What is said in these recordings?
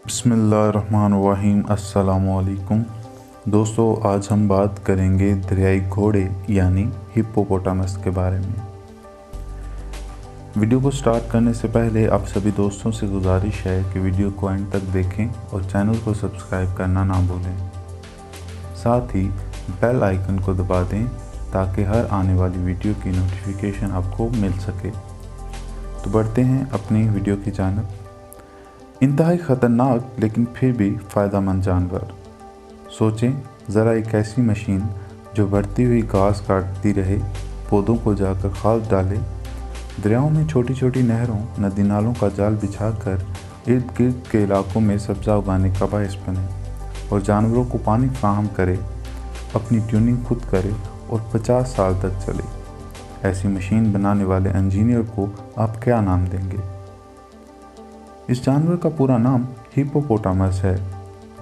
बिस्मिल्लाहिर्रहमानिर्रहीम। अस्सलामुअलैकुम दोस्तों, आज हम बात करेंगे दरियाई घोड़े यानी हिप्पोपोटामस के बारे में। वीडियो को स्टार्ट करने से पहले आप सभी दोस्तों से गुजारिश है कि वीडियो को एंड तक देखें और चैनल को सब्सक्राइब करना ना भूलें। साथ ही बेल आइकन को दबा दें ताकि हर आने वाली वीडियो की नोटिफिकेशन आपको मिल सके। तो बढ़ते हैं अपनी वीडियो की जानिब। इंतहाई ख़तरनाक लेकिन फिर भी फ़ायदेमंद जानवर। सोचें ज़रा, एक ऐसी मशीन जो बढ़ती हुई घास काटती रहे, पौधों को जाकर खाद डाले, दरियाओं में छोटी छोटी नहरों नदी नालों का जाल बिछाकर इर्द गिर्द के इलाकों में सब्ज़ा उगाने का बायस बने और जानवरों को पानी फराहम करे, अपनी ट्यूनिंग खुद करे और 50 साल तक चले। ऐसी मशीन बनाने वाले इंजीनियर को आप क्या नाम देंगे? इस जानवर का पूरा नाम हिप्पोपोटामस है,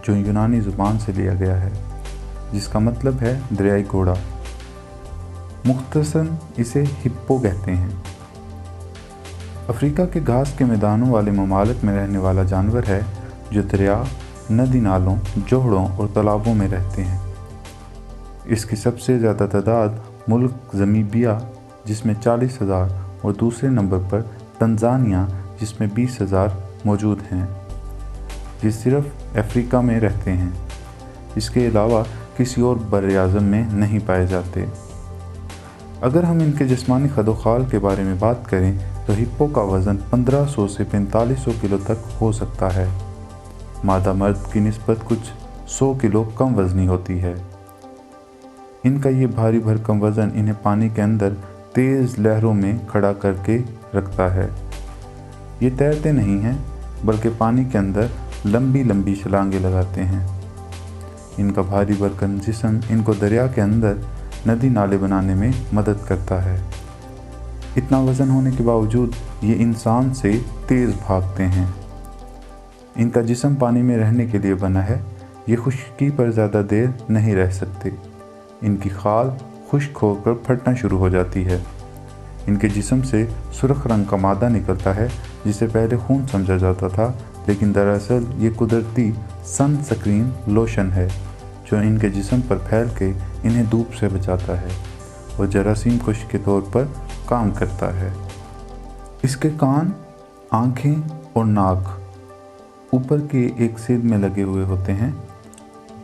जो यूनानी ज़ुबान से लिया गया है, जिसका मतलब है दरियाई घोड़ा। मुख्तसरन इसे हिप्पो कहते हैं। अफ्रीका के घास के मैदानों वाले ममालिक में रहने वाला जानवर है, जो दरिया, नदी नालों, जोहड़ों और तालाबों में रहते हैं। इसकी सबसे ज़्यादा तादाद मुल्क ज़मीबिया, जिसमें 40,000, और दूसरे नंबर पर तंजानिया, जिसमें 20,000 मौजूद हैं। ये सिर्फ अफ्रीका में रहते हैं। इसके अलावा किसी और बर्र-ए-आज़म में नहीं पाए जाते। अगर हम इनके जिस्मानी खदोखाल के बारे में बात करें तो हिप्पो का वज़न 1500 से 4500 किलो तक हो सकता है। मादा मर्द की निस्बत कुछ 100 किलो कम वज़नी होती है। इनका ये भारी भरकम वज़न इन्हें पानी के अंदर तेज़ लहरों में खड़ा करके रखता है। ये तैरते नहीं हैं, बल्कि पानी के अंदर लंबी लंबी छलांगें लगाते हैं। इनका भारी भरकम जिस्म इनको दरिया के अंदर नदी नाले बनाने में मदद करता है। इतना वज़न होने के बावजूद ये इंसान से तेज़ भागते हैं। इनका जिस्म पानी में रहने के लिए बना है। ये खुश्की पर ज़्यादा देर नहीं रह सकते। इनकी खाल खुश्क होकर फटना शुरू हो जाती है। इनके जिस्म से सुर्ख रंग का मादा निकलता है, जिसे पहले खून समझा जाता था, लेकिन दरअसल ये कुदरती सनस्क्रीन लोशन है, जो इनके जिस्म पर फैल के इन्हें धूप से बचाता है और जरासीम कश के तौर पर काम करता है। इसके कान, आँखें और नाक ऊपर के एक सिर में लगे हुए होते हैं।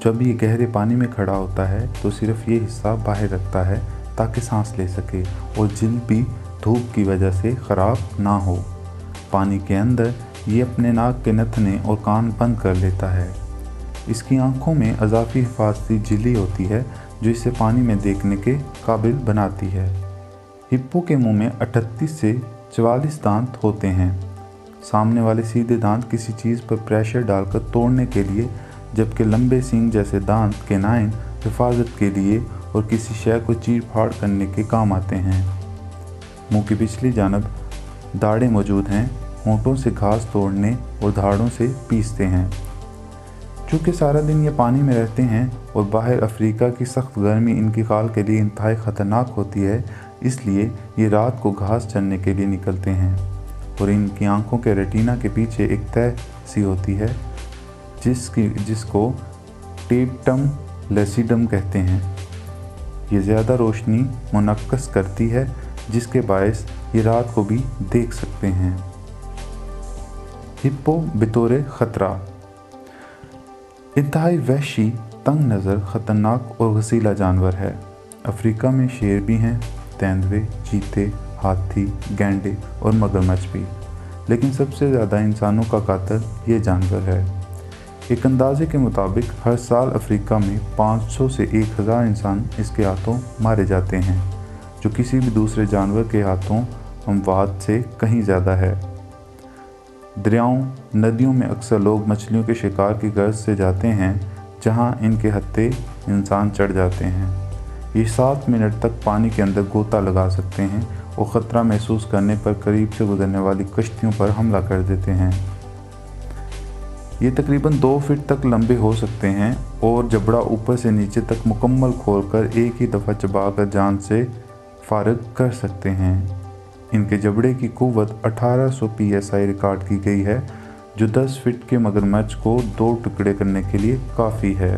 जब ये गहरे पानी में खड़ा होता है तो सिर्फ ये हिस्सा बाहर रखता है ताकि सांस ले सके और जिल्द भी धूप की वजह से ख़राब ना हो। पानी के अंदर ये अपने नाक के नथने और कान बंद कर लेता है। इसकी आंखों में अज़ाफ़ी हिफाजती झिल्ली होती है, जो इसे पानी में देखने के काबिल बनाती है। हिप्पो के मुंह में 38 से 44 दांत होते हैं। सामने वाले सीधे दांत किसी चीज़ पर प्रेशर डालकर तोड़ने के लिए, जबकि लंबे सींग जैसे दांत कैनाइन हिफाजत के लिए और किसी शय को चीर फाड़ करने के काम आते हैं। मुंह की पिछली जानब दाढ़ें मौजूद हैं, होंठों से घास तोड़ने और धाड़ों से पीसते हैं। चूँकि सारा दिन ये पानी में रहते हैं और बाहर अफ्रीका की सख्त गर्मी इनकी खाल के लिए इंतहाई ख़तरनाक होती है, इसलिए ये रात को घास चरने के लिए निकलते हैं। और इनकी आंखों के रेटिना के पीछे एक तह सी होती है, जिसको टेप्टम लैसिडम कहते हैं। ये ज़्यादा रोशनी मुनक्कस करती है, जिसके बायस ये रात को भी देख सकते हैं। हिप्पो बितौर ख़तरा इंतहाई वहशी, तंग नज़र, ख़तरनाक और वसीला जानवर है। अफ्रीका में शेर भी हैं, तेंदुए, चीते, हाथी, गैंडे और मगरमच्छ भी, लेकिन सबसे ज़्यादा इंसानों का कातिल ये जानवर है। एक अंदाजे के मुताबिक हर साल अफ्रीका में 500 से 1000 इंसान इसके हाथों मारे जाते हैं, जो किसी भी दूसरे जानवर के हाथों अमवात से कहीं ज़्यादा है। दरियाओं, नदियों में अक्सर लोग मछलियों के शिकार की गर्ज से जाते हैं, जहां इनके हत्थे इंसान चढ़ जाते हैं। ये 7 मिनट तक पानी के अंदर गोता लगा सकते हैं और ख़तरा महसूस करने पर करीब से गुजरने वाली कश्तियों पर हमला कर देते हैं। ये तकरीबन 2 फीट तक लंबे हो सकते हैं और जबड़ा ऊपर से नीचे तक मुकम्मल खोलकर एक ही दफ़ा चबाकर जान से फारिग कर सकते हैं। इनके जबड़े की कुव्वत 1800 PSI रिकॉर्ड की गई है, जो 10 फीट के मगरमच्छ को 2 टुकड़े करने के लिए काफ़ी है।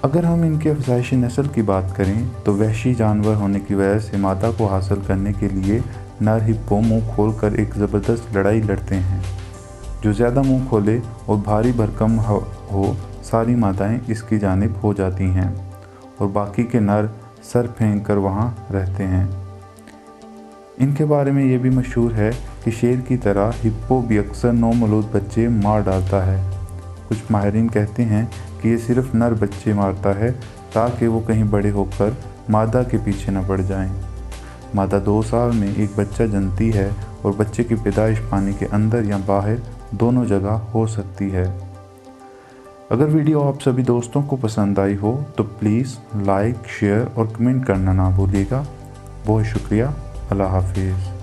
अगर हम इनकी अफज़ाइशी नस्ल की बात करें तो वहशी जानवर होने की वजह से मादा को हासिल करने के लिए नर हिप्पो मुंह खोलकर एक ज़बरदस्त लड़ाई लड़ते हैं। जो ज़्यादा मुंह खोले और भारी भरकम हो, सारी मादाएं इसकी जानिब हो जाती हैं और बाकी के नर सर फेंक कर वहाँ रहते हैं। इनके बारे में ये भी मशहूर है कि शेर की तरह हिप्पो भी अक्सर नौमौलूद बच्चे मार डालता है। कुछ माहिरीन कहते हैं कि ये सिर्फ नर बच्चे मारता है ताकि वो कहीं बड़े होकर मादा के पीछे न पड़ जाएं। मादा 2 साल में एक बच्चा जनती है और बच्चे की पैदाइश पानी के अंदर या बाहर दोनों जगह हो सकती है। अगर वीडियो आप सभी दोस्तों को पसंद आई हो तो प्लीज़ लाइक, शेयर और कमेंट करना ना भूलिएगा। बहुत शुक्रिया। अल्लाह हाफिज़।